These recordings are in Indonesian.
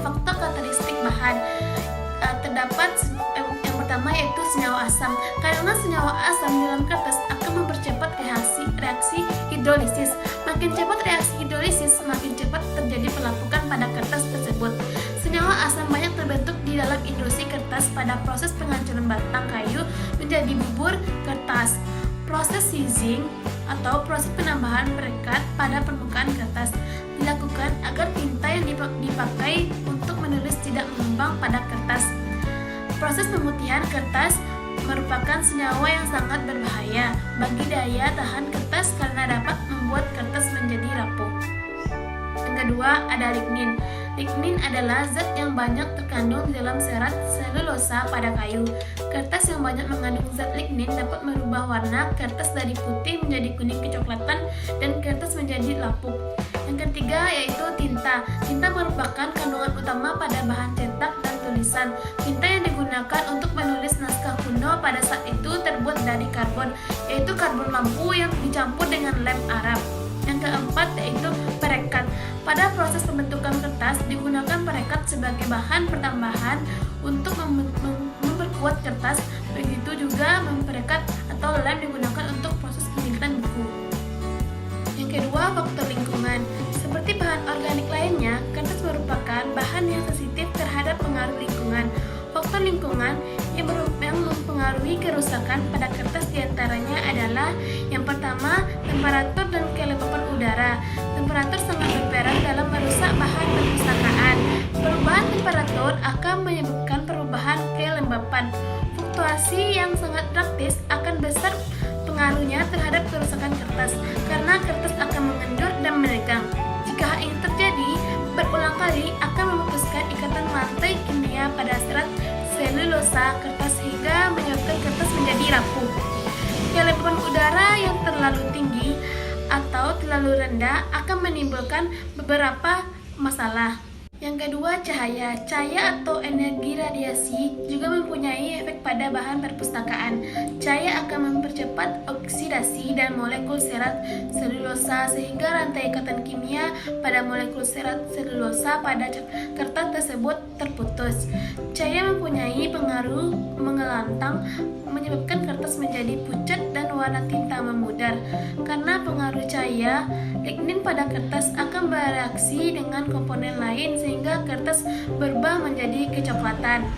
faktor karakteristik bahan. Terdapat yang pertama yaitu senyawa asam. Karena senyawa asam dalam kertas akan mempercepat reaksi hidrolisis. Makin cepat reaksi hidrolisis, makin cepat terjadi pelapukan pada kertas tersebut. Senyawa asam banyak terbentuk di dalam industri kertas pada proses penghancuran batang kayu menjadi bubur kertas. Proses sizing atau proses penambahan perekat pada permukaan kertas dilakukan agar tinta yang dipakai untuk menulis tidak mengembang pada kertas. Proses pemutihan kertas merupakan senyawa yang sangat berbahaya bagi daya tahan kertas karena dapat membuat kertas menjadi rapuh. Yang kedua ada lignin. Lignin adalah zat yang banyak terkandung di dalam serat selulosa pada kayu. Kertas yang banyak mengandung zat lignin dapat merubah warna kertas dari putih menjadi kuning kecoklatan dan kertas menjadi lapuk. Yang ketiga yaitu tinta. Tinta merupakan kandungan utama pada bahan cetak dan tulisan. Tinta yang digunakan untuk menulis naskah kuno pada saat itu terbuat dari karbon, yaitu karbon lampu yang dicampur dengan lem Arab. Yang keempat yaitu perekat. Pada proses pembentukan kertas digunakan perekat sebagai bahan pertambahan untuk memperkuat kertas. Begitu juga perekat atau lem digunakan untuk proses penjilitan buku. Yang kedua, faktor lingkungan. Seperti bahan organik lainnya, kertas merupakan bahan yang sensitif terhadap pengaruh lingkungan. Faktor lingkungan yang mempengaruhi kerusakan pada kertas diantaranya adalah yang pertama, temperatur dan kelembapan udara. Temperatur sangat berperan dalam merusak bahan perpustakaan. Perubahan temperatur akan menyebabkan perubahan kelembapan. Fluktuasi yang sangat praktis akan besar pengaruhnya terhadap kerusakan kertas karena kertas akan mengendur dan menegang. Jika hal ini terjadi berulang kali akan memutuskan ikatan rantai kimia pada serat selulosa kertas sehingga menyebabkan kertas menjadi rapuh. Kelembapan udara yang terlalu tinggi atau terlalu rendah akan menimbulkan beberapa masalah. Yang kedua, cahaya. Cahaya atau energi radiasi juga mempunyai efek pada bahan perpustakaan. Cahaya akan mempercepat oksidasi dan molekul serat selulosa sehingga rantai ikatan kimia pada molekul serat selulosa pada kertas tersebut terputus. Cahaya mempunyai pengaruh mengelantang, menyebabkan kertas menjadi pucat dan warna tinta memudar. Karena pengaruh cahaya, lignin pada kertas akan bereaksi dengan komponen lain sehingga kertas berubah menjadi kecoklatan.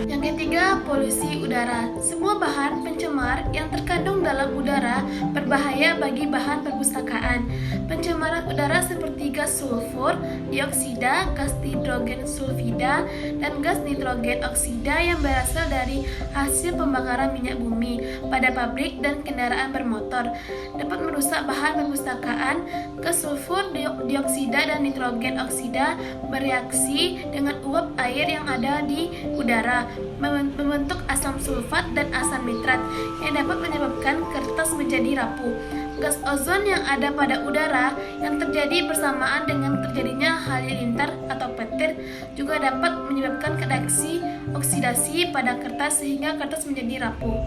Yang ketiga, polusi udara. Semua bahan pencemar yang terkandung dalam udara berbahaya bagi bahan perpustakaan. Pencemaran udara seperti gas sulfur dioksida, gas hidrogen sulfida, dan gas nitrogen oksida yang berasal dari hasil pembakaran minyak bumi pada pabrik dan kendaraan bermotor dapat merusak bahan perpustakaan. Gas sulfur dioksida dan nitrogen oksida bereaksi dengan uap air yang ada di udara membentuk asam sulfat dan asam nitrat yang dapat menyebabkan kertas menjadi rapuh. Gas ozon yang ada pada udara yang terjadi bersamaan dengan terjadinya halilintar atau petir juga dapat menyebabkan reaksi oksidasi pada kertas sehingga kertas menjadi rapuh.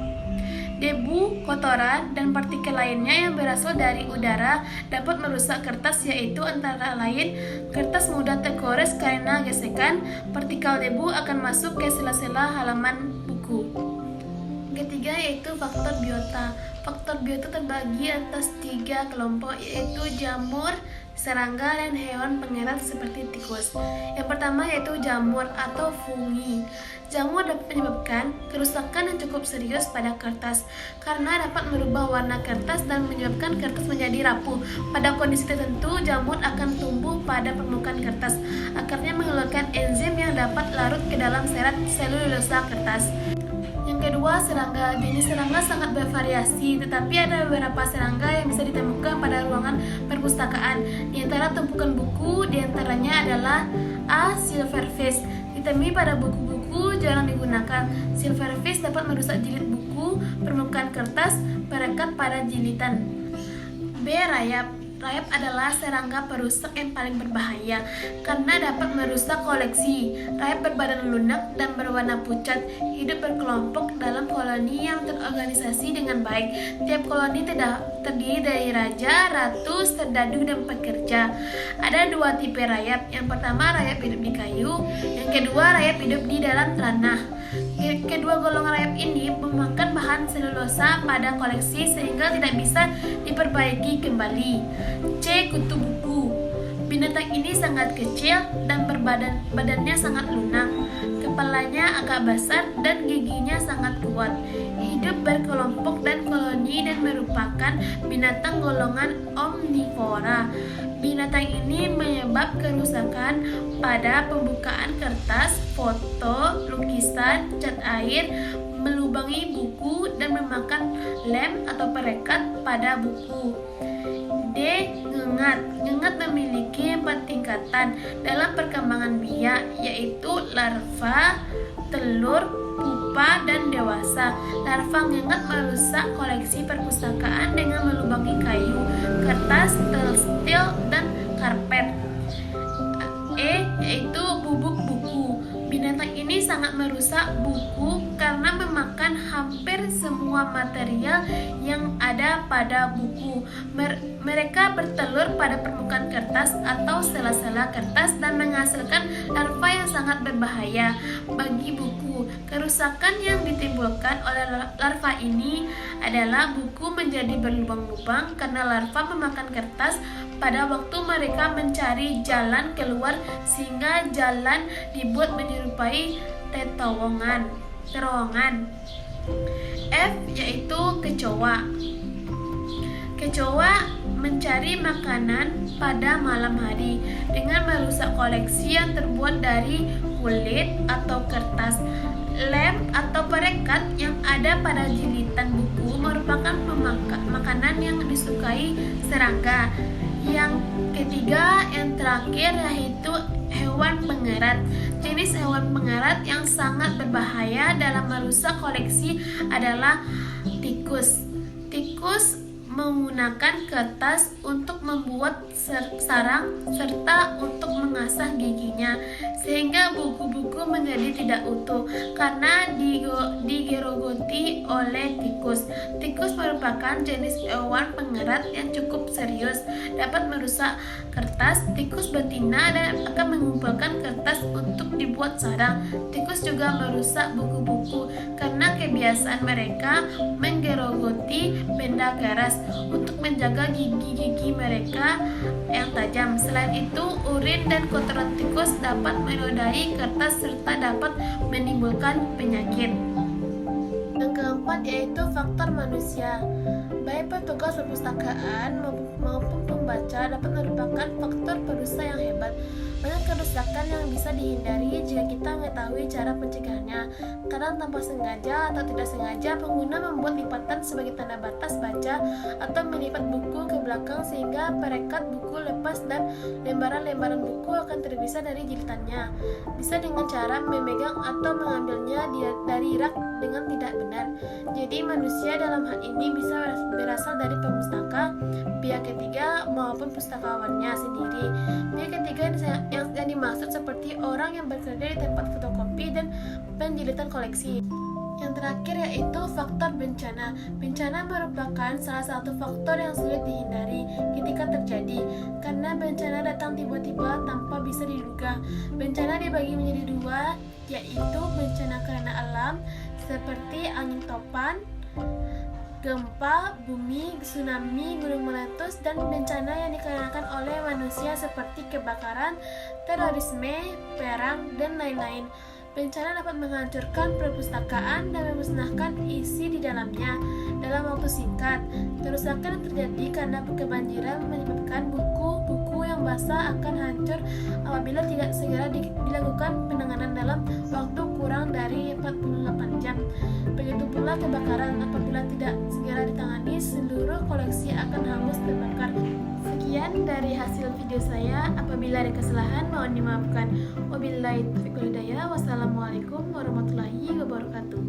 Debu, kotoran, dan partikel lainnya yang berasal dari udara dapat merusak kertas, yaitu antara lain kertas mudah tergores karena gesekan. Partikel debu akan masuk ke sela-sela halaman buku. Ketiga yaitu faktor biota. Faktor biota terbagi atas 3 kelompok, yaitu jamur, serangga, dan hewan pengerat seperti tikus. Yang pertama yaitu jamur atau fungi. Jamur dapat menyebabkan kerusakan yang cukup serius pada kertas karena dapat merubah warna kertas dan menyebabkan kertas menjadi rapuh. Pada kondisi tertentu, jamur akan tumbuh pada permukaan kertas. Akarnya mengeluarkan enzim yang dapat larut ke dalam serat selulosa kertas. Yang kedua, serangga. Jenis serangga sangat bervariasi, tetapi ada beberapa serangga yang bisa ditemukan pada ruangan perpustakaan. Di antara tumpukan buku, diantaranya adalah A. Silverfish. Ditemui pada buku-buku jarang digunakan. Silverfish dapat merusak jilid buku, permukaan kertas, perekat pada jilidan. B. Rayap. Rayap adalah serangga perusak yang paling berbahaya karena dapat merusak koleksi. Rayap berbadan lunak dan berwarna pucat, hidup berkelompok dalam koloni yang terorganisasi dengan baik. Tiap koloni terdiri dari raja, ratu, serdadu, dan pekerja. Ada dua tipe rayap. Yang pertama, rayap hidup di kayu. Yang kedua, rayap hidup di dalam tanah. Kedua golongan rayap ini memakan bahan selulosa pada koleksi sehingga tidak bisa diperbaiki kembali. C. Kutu buku. Binatang ini sangat kecil dan badannya sangat lunak. Kepalanya agak besar dan giginya sangat kuat. Hidup berkelompok dan koloni dan merupakan binatang golongan omnivora. Binatang ini menyebab kerusakan pada pembukaan kertas, foto, lukisan, cat air, melubangi buku, dan memakan lem atau perekat pada buku. D. Ngengat. Ngengat memiliki 4 tingkatan dalam perkembangan biak, yaitu larva, telur, pupa, dan dewasa. Larva ngengat merusak koleksi perpustakaan dengan melubangi kayu, kertas, tekstil, dan karpet. E. Yaitu bubuk buku. Binatang ini sangat merusak buku karena memakan hampir semua material yang ada pada buku. Mereka bertelur pada permukaan kertas atau sela-sela kertas dan menghasilkan larva yang sangat berbahaya bagi buku. Kerusakan yang ditimbulkan oleh larva ini adalah buku menjadi berlubang-lubang karena larva memakan kertas pada waktu mereka mencari jalan keluar, sehingga jalan dibuat menyerupai terowongan. F. Yaitu kecoa. Kecoa mencari makanan pada malam hari dengan merusak koleksi yang terbuat dari kulit atau kertas. Lem atau perekat yang ada pada jilitan buku merupakan makanan yang disukai serangga. Yang ketiga, yang terakhir, yaitu hewan pengerat. Jenis hewan pengerat yang sangat berbahaya dalam merusak koleksi adalah tikus. Tikus menggunakan kertas untuk membuat sarang serta untuk mengasah giginya, sehingga buku-buku menjadi tidak utuh karena digerogoti oleh tikus. Tikus merupakan jenis hewan pengerat yang cukup serius, dapat merusak kertas. Tikus betina dan akan mengumpulkan kertas untuk dibuat sarang. Tikus juga merusak buku-buku karena kebiasaan mereka menggerogoti benda keras untuk menjaga gigi-gigi mereka yang tajam. Selain itu, urin dan kotoran tikus dapat menodai kertas serta dapat menimbulkan penyakit. Yang keempat, yaitu faktor manusia. Baik petugas perpustakaan maupun pembaca dapat merupakan faktor perusak yang hebat. Banyak kerusakan yang bisa dihindari jika kita mengetahui cara pencegahannya. Kadang tanpa sengaja atau tidak sengaja, pengguna membuat lipatan sebagai tanda batas baca atau melipat buku ke belakang sehingga perekat buku lepas dan lembaran-lembaran buku akan terpisah dari jilitannya. Bisa dengan cara memegang atau mengambilnya dari rak dengan tidak benar. Jadi manusia dalam hal ini bisa berasal dari pemustaka, pihak ketiga maupun pustakawannya sendiri. Pihak ketiga yang dimaksud seperti orang yang bekerja di tempat fotokopi dan penjilitan koleksi. Yang terakhir, yaitu faktor bencana. Bencana merupakan salah satu faktor yang sulit dihindari ketika terjadi, karena bencana datang tiba-tiba tanpa bisa diduga. Bencana dibagi menjadi dua, yaitu bencana karena alam seperti angin topan, gempa, bumi, tsunami, gunung meletus, dan bencana yang dikarenakan oleh manusia seperti kebakaran, terorisme, perang, dan lain-lain. Bencana dapat menghancurkan perpustakaan dan memusnahkan isi di dalamnya dalam waktu singkat. Kerusakan yang terjadi karena kebanjiran menyebabkan buku-buku yang basah akan hancur apabila tidak segera dilakukan penanganan dalam waktu kurang dari 48 jam. Begitu pula kebakaran, apabila tidak segera ditangani, seluruh koleksi akan hangus terbakar. Sekian dari hasil video saya. Apabila ada kesalahan, mohon dimaafkan. Wabillahi taufiq wal hidayah. Wassalamualaikum warahmatullahi wabarakatuh.